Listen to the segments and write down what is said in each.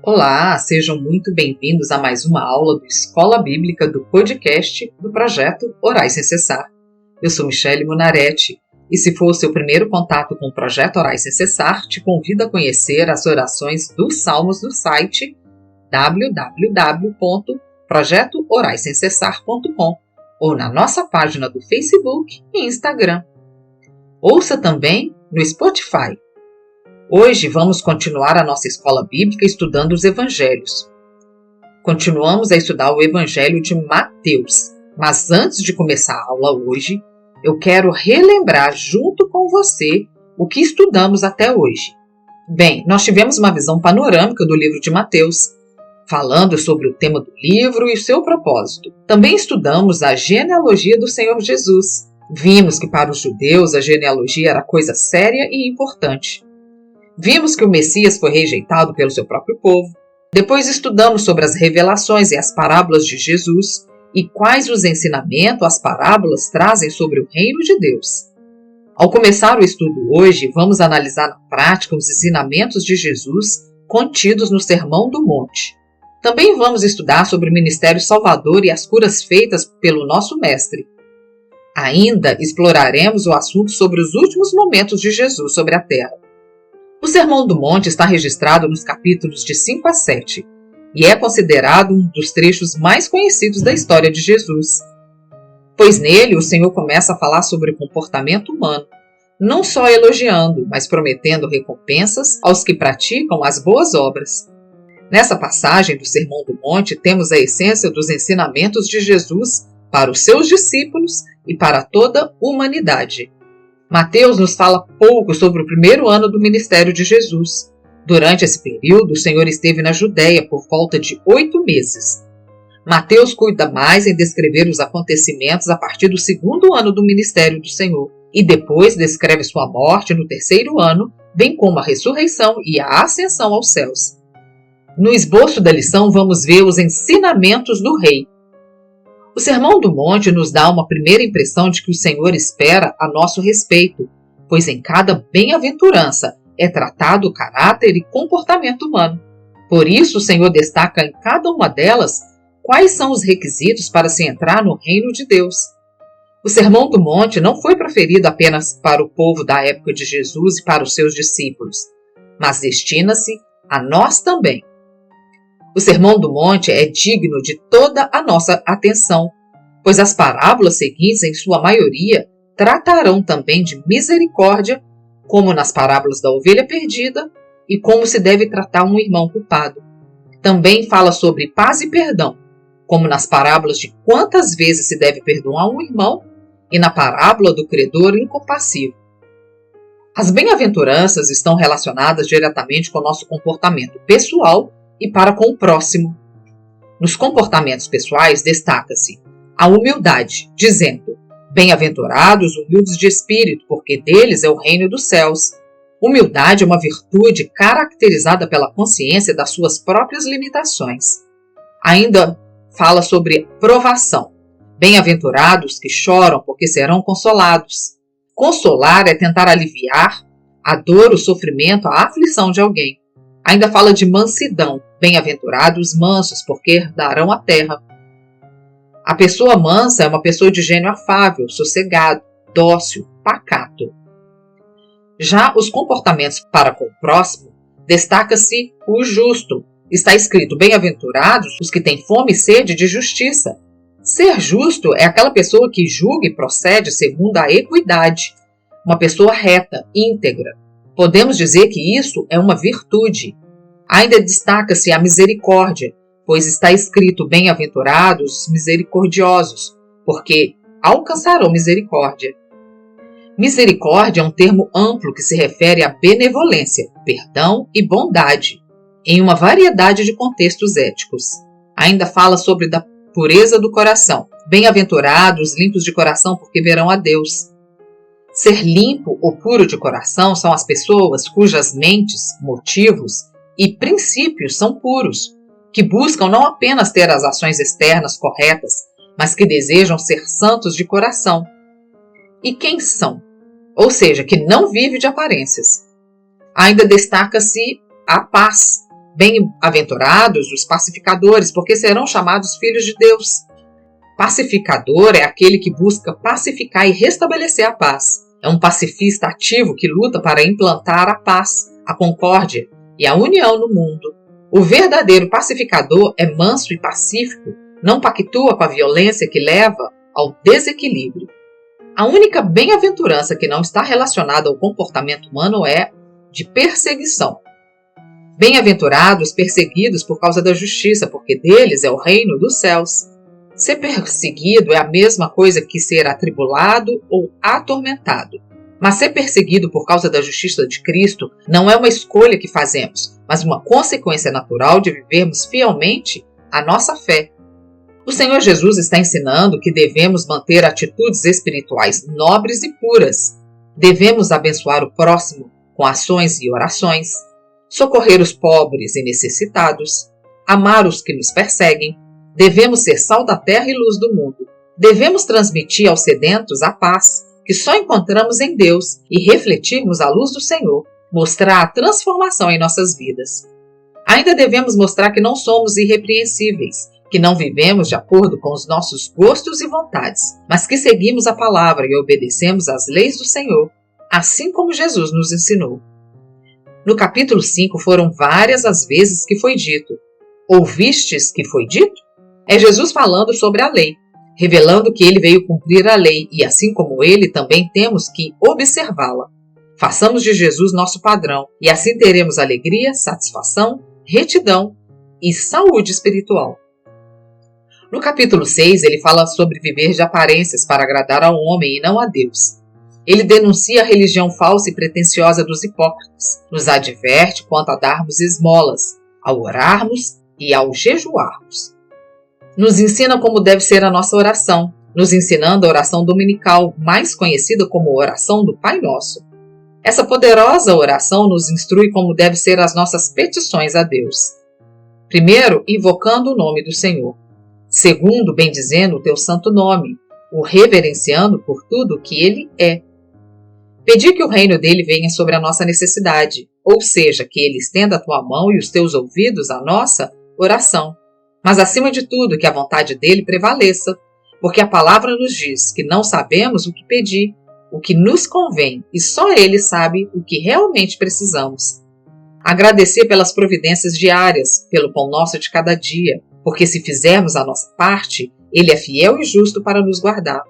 Olá, sejam muito bem-vindos a mais uma aula do Escola Bíblica do podcast do projeto Orai Sem Cessar. Eu sou Michele Munaretti e se for o seu primeiro contato com o projeto Orai Sem Cessar, te convido a conhecer as orações dos Salmos do site www.projetooraisemcessar.com ou na nossa página do Facebook e Instagram. Ouça também no Spotify. Hoje vamos continuar a nossa escola bíblica estudando os evangelhos. Continuamos a estudar o evangelho de Mateus, mas antes de começar a aula hoje, eu quero relembrar junto com você o que estudamos até hoje. Bem, nós tivemos uma visão panorâmica do livro de Mateus, falando sobre o tema do livro e o seu propósito. Também estudamos a genealogia do Senhor Jesus. Vimos que para os judeus a genealogia era coisa séria e importante. Vimos que o Messias foi rejeitado pelo seu próprio povo. Depois estudamos sobre as revelações e as parábolas de Jesus e quais os ensinamentos as parábolas trazem sobre o reino de Deus. Ao começar o estudo hoje, vamos analisar na prática os ensinamentos de Jesus contidos no Sermão do Monte. Também vamos estudar sobre o ministério salvador e as curas feitas pelo nosso Mestre. Ainda exploraremos o assunto sobre os últimos momentos de Jesus sobre a terra. O Sermão do Monte está registrado nos capítulos de 5 a 7 e é considerado um dos trechos mais conhecidos da história de Jesus. Pois nele o Senhor começa a falar sobre o comportamento humano, não só elogiando, mas prometendo recompensas aos que praticam as boas obras. Nessa passagem do Sermão do Monte temos a essência dos ensinamentos de Jesus para os seus discípulos e para toda a humanidade. Mateus nos fala pouco sobre o primeiro ano do ministério de Jesus. Durante esse período, o Senhor esteve na Judéia por volta de 8 meses. Mateus cuida mais em descrever os acontecimentos a partir do segundo ano do ministério do Senhor, e depois descreve sua morte no terceiro ano, bem como a ressurreição e a ascensão aos céus. No esboço da lição, vamos ver os ensinamentos do rei. O Sermão do Monte nos dá uma primeira impressão de que o Senhor espera a nosso respeito, pois em cada bem-aventurança é tratado o caráter e comportamento humano. Por isso, o Senhor destaca em cada uma delas quais são os requisitos para se entrar no reino de Deus. O Sermão do Monte não foi proferido apenas para o povo da época de Jesus e para os seus discípulos, mas destina-se a nós também. O Sermão do Monte é digno de toda a nossa atenção, pois as parábolas seguintes, em sua maioria, tratarão também de misericórdia, como nas parábolas da ovelha perdida e como se deve tratar um irmão culpado. Também fala sobre paz e perdão, como nas parábolas de quantas vezes se deve perdoar um irmão e na parábola do credor incompassivo. As bem-aventuranças estão relacionadas diretamente com o nosso comportamento pessoal e para com o próximo. Nos comportamentos pessoais destaca-se a humildade, dizendo: bem-aventurados humildes de espírito, porque deles é o reino dos céus. Humildade é uma virtude caracterizada pela consciência das suas próprias limitações. Ainda fala sobre provação. Bem-aventurados que choram, porque serão consolados. Consolar é tentar aliviar a dor, o sofrimento, a aflição de alguém. Ainda fala de mansidão. Bem-aventurados mansos, porque herdarão a terra. A pessoa mansa é uma pessoa de gênio afável, sossegado, dócil, pacato. Já os comportamentos para com o próximo, destaca-se o justo. Está escrito: bem-aventurados os que têm fome e sede de justiça. Ser justo é aquela pessoa que julga e procede segundo a equidade, uma pessoa reta, íntegra. Podemos dizer que isso é uma virtude. Ainda destaca-se a misericórdia, pois está escrito: bem-aventurados os misericordiosos, porque alcançarão misericórdia. Misericórdia é um termo amplo que se refere à benevolência, perdão e bondade, em uma variedade de contextos éticos. Ainda fala sobre a pureza do coração. Bem-aventurados limpos de coração, porque verão a Deus. Ser limpo ou puro de coração são as pessoas cujas mentes, motivos e princípios são puros, que buscam não apenas ter as ações externas corretas, mas que desejam ser santos de coração. E quem são? Ou seja, que não vive de aparências. Ainda destaca-se a paz, Bem-aventurados os pacificadores, porque serão chamados filhos de Deus. Pacificador é aquele que busca pacificar e restabelecer a paz. É um pacifista ativo que luta para implantar a paz, a concórdia e a união no mundo. O verdadeiro pacificador é manso e pacífico, não pactua com a violência que leva ao desequilíbrio. A única bem-aventurança que não está relacionada ao comportamento humano é de perseguição. Bem-aventurados perseguidos por causa da justiça, porque deles é o reino dos céus. Ser perseguido é a mesma coisa que ser atribulado ou atormentado. Mas ser perseguido por causa da justiça de Cristo não é uma escolha que fazemos, mas uma consequência natural de vivermos fielmente a nossa fé. O Senhor Jesus está ensinando que devemos manter atitudes espirituais nobres e puras. Devemos abençoar o próximo com ações e orações, socorrer os pobres e necessitados, amar os que nos perseguem. Devemos ser sal da terra e luz do mundo. Devemos transmitir aos sedentos a paz que só encontramos em Deus e refletirmos a luz do Senhor, mostrar a transformação em nossas vidas. Ainda devemos mostrar que não somos irrepreensíveis, que não vivemos de acordo com os nossos gostos e vontades, mas que seguimos a palavra e obedecemos às leis do Senhor, assim como Jesus nos ensinou. No capítulo 5 foram várias as vezes que foi dito: ouvistes que foi dito? É Jesus falando sobre a lei, revelando que ele veio cumprir a lei e assim como ele também temos que observá-la. Façamos de Jesus nosso padrão e assim teremos alegria, satisfação, retidão e saúde espiritual. No capítulo 6 ele fala sobre viver de aparências para agradar ao homem e não a Deus. Ele denuncia a religião falsa e pretensiosa dos hipócritas, nos adverte quanto a darmos esmolas, ao orarmos e ao jejuarmos. Nos ensina como deve ser a nossa oração, nos ensinando a oração dominical, mais conhecida como oração do Pai Nosso. Essa poderosa oração nos instrui como devem ser as nossas petições a Deus. Primeiro, invocando o nome do Senhor. Segundo, bendizendo o teu santo nome, o reverenciando por tudo o que ele é. Pedir que o reino dele venha sobre a nossa necessidade, ou seja, que ele estenda a tua mão e os teus ouvidos à nossa oração. Mas acima de tudo, que a vontade dele prevaleça, porque a palavra nos diz que não sabemos o que pedir, o que nos convém, e só ele sabe o que realmente precisamos. Agradecer pelas providências diárias, pelo pão nosso de cada dia, porque se fizermos a nossa parte, ele é fiel e justo para nos guardar.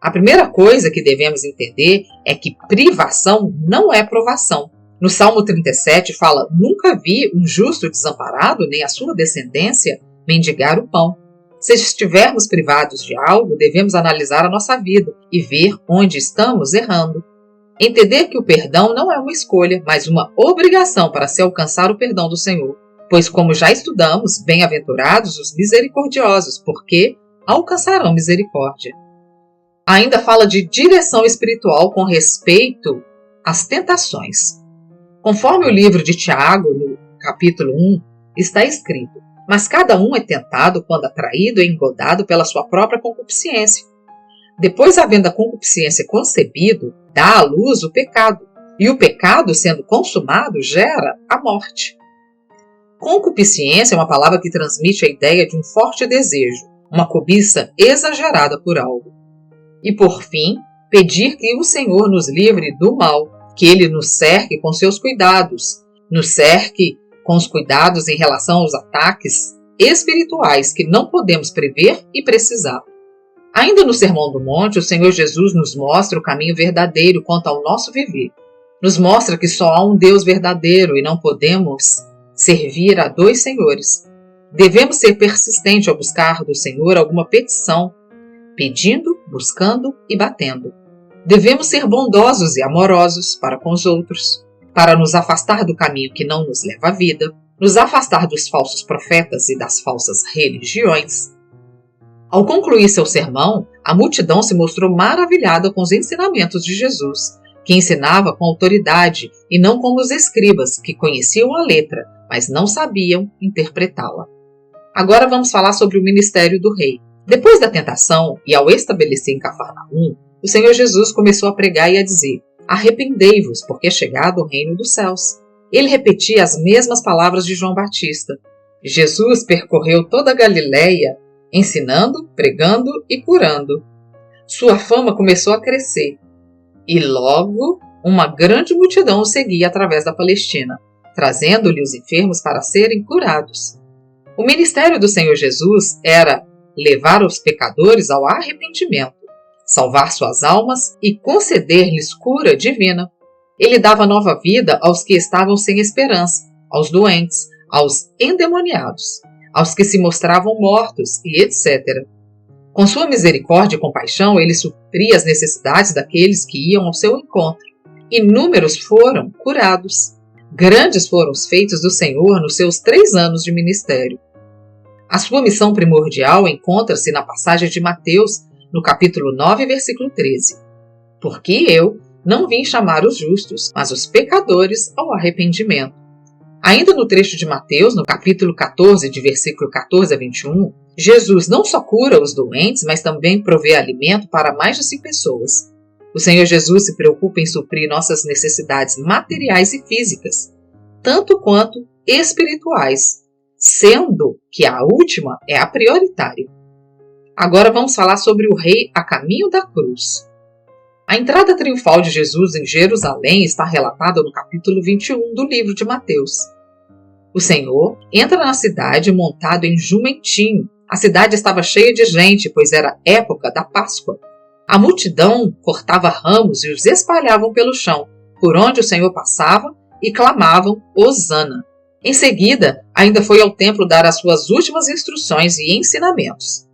A primeira coisa que devemos entender é que privação não é provação. No Salmo 37 fala: nunca vi um justo desamparado, nem a sua descendência mendigar o pão. Se estivermos privados de algo, devemos analisar a nossa vida e ver onde estamos errando. Entender que o perdão não é uma escolha, mas uma obrigação para se alcançar o perdão do Senhor. Pois, como já estudamos, bem-aventurados os misericordiosos, porque alcançarão misericórdia. Ainda fala de direção espiritual com respeito às tentações. Conforme o livro de Tiago, no capítulo 1, está escrito: mas cada um é tentado quando atraído e engodado pela sua própria concupiscência. Depois, havendo a concupiscência concebido, dá à luz o pecado, e o pecado, sendo consumado, gera a morte. Concupiscência é uma palavra que transmite a ideia de um forte desejo, uma cobiça exagerada por algo. E por fim, pedir que o Senhor nos livre do mal, que ele nos cerque com seus cuidados, nos cerque com os cuidados em relação aos ataques espirituais que não podemos prever e precisar. Ainda no Sermão do Monte, o Senhor Jesus nos mostra o caminho verdadeiro quanto ao nosso viver. Nos mostra que só há um Deus verdadeiro e não podemos servir a dois senhores. Devemos ser persistentes ao buscar do Senhor alguma petição, pedindo, buscando e batendo. Devemos ser bondosos e amorosos para com os outros, para nos afastar do caminho que não nos leva à vida, nos afastar dos falsos profetas e das falsas religiões. Ao concluir seu sermão, a multidão se mostrou maravilhada com os ensinamentos de Jesus, que ensinava com autoridade e não como os escribas, que conheciam a letra, mas não sabiam interpretá-la. Agora vamos falar sobre o ministério do rei. Depois da tentação e ao estabelecer em Cafarnaum, o Senhor Jesus começou a pregar e a dizer: arrependei-vos, porque é chegado o reino dos céus. Ele repetia as mesmas palavras de João Batista. Jesus percorreu toda a Galileia, ensinando, pregando e curando. Sua fama começou a crescer e logo uma grande multidão o seguia através da Palestina, trazendo-lhe os enfermos para serem curados. O ministério do Senhor Jesus era levar os pecadores ao arrependimento, salvar suas almas e conceder-lhes cura divina. Ele dava nova vida aos que estavam sem esperança, aos doentes, aos endemoniados, aos que se mostravam mortos e etc. Com sua misericórdia e compaixão, ele supria as necessidades daqueles que iam ao seu encontro. Inúmeros foram curados. Grandes foram os feitos do Senhor nos seus 3 anos de ministério. A sua missão primordial encontra-se na passagem de Mateus, no capítulo 9, versículo 13. Porque eu não vim chamar os justos, mas os pecadores ao arrependimento. Ainda no trecho de Mateus, no capítulo 14, de versículo 14 a 21, Jesus não só cura os doentes, mas também provê alimento para mais de 100 pessoas. O Senhor Jesus se preocupa em suprir nossas necessidades materiais e físicas, tanto quanto espirituais, sendo que a última é a prioritária. Agora vamos falar sobre o rei a caminho da cruz. A entrada triunfal de Jesus em Jerusalém está relatada no capítulo 21 do livro de Mateus. O Senhor entra na cidade montado em jumentinho. A cidade estava cheia de gente, pois era época da Páscoa. A multidão cortava ramos e os espalhavam pelo chão, por onde o Senhor passava, e clamavam Hosana. Em seguida, ainda foi ao templo dar as suas últimas instruções e ensinamentos.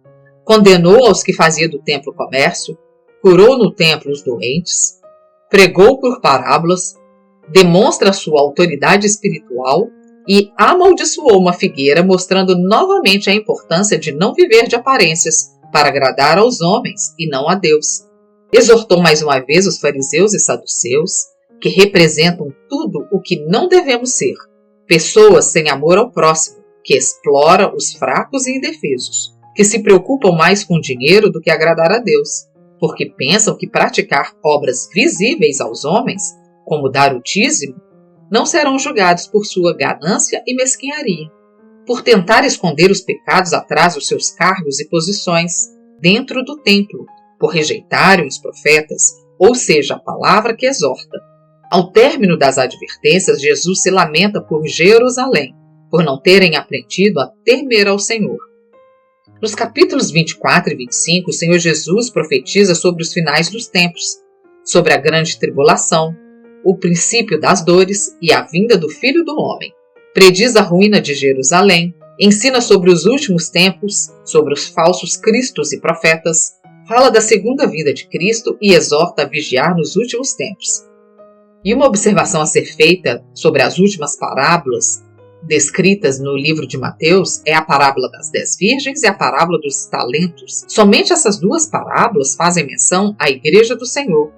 Condenou aos que faziam do templo comércio, curou no templo os doentes, pregou por parábolas, demonstra sua autoridade espiritual e amaldiçoou uma figueira, mostrando novamente a importância de não viver de aparências para agradar aos homens e não a Deus. Exortou mais uma vez os fariseus e saduceus, que representam tudo o que não devemos ser, pessoas sem amor ao próximo, que explora os fracos e indefesos, que se preocupam mais com dinheiro do que agradar a Deus, porque pensam que praticar obras visíveis aos homens, como dar o dízimo, não serão julgados por sua ganância e mesquinharia, por tentar esconder os pecados atrás dos seus cargos e posições dentro do templo, por rejeitarem os profetas, ou seja, a palavra que exorta. Ao término das advertências, Jesus se lamenta por Jerusalém, por não terem aprendido a temer ao Senhor. Nos capítulos 24 e 25, o Senhor Jesus profetiza sobre os finais dos tempos, sobre a grande tribulação, o princípio das dores e a vinda do Filho do Homem. Prediz a ruína de Jerusalém, ensina sobre os últimos tempos, sobre os falsos cristos e profetas, fala da segunda vinda de Cristo e exorta a vigiar nos últimos tempos. E uma observação a ser feita sobre as últimas parábolas descritas no livro de Mateus é a parábola das 10 virgens e a parábola dos talentos. Somente essas 2 parábolas fazem menção à Igreja do Senhor,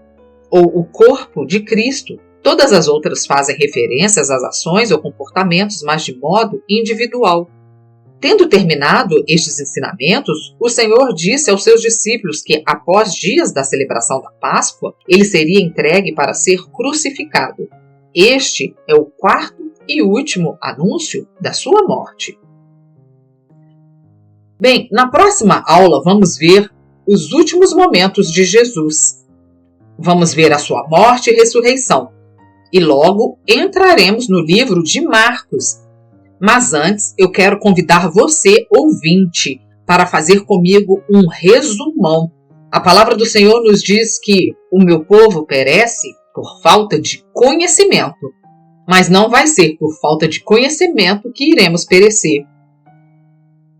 ou o corpo de Cristo. Todas as outras fazem referências às ações ou comportamentos, mas de modo individual. Tendo terminado estes ensinamentos, o Senhor disse aos seus discípulos que, após dias da celebração da Páscoa, ele seria entregue para ser crucificado. Este é o 4º e último anúncio da sua morte. Bem, na próxima aula vamos ver os últimos momentos de Jesus. Vamos ver a sua morte e ressurreição. E logo entraremos no livro de Marcos. Mas antes eu quero convidar você, ouvinte, para fazer comigo um resumão. A palavra do Senhor nos diz que o meu povo perece por falta de conhecimento. Mas não vai ser por falta de conhecimento que iremos perecer.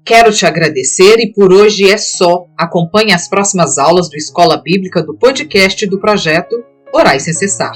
Quero te agradecer e por hoje é só. Acompanhe as próximas aulas do Escola Bíblica do podcast do projeto Orai Sem Cessar.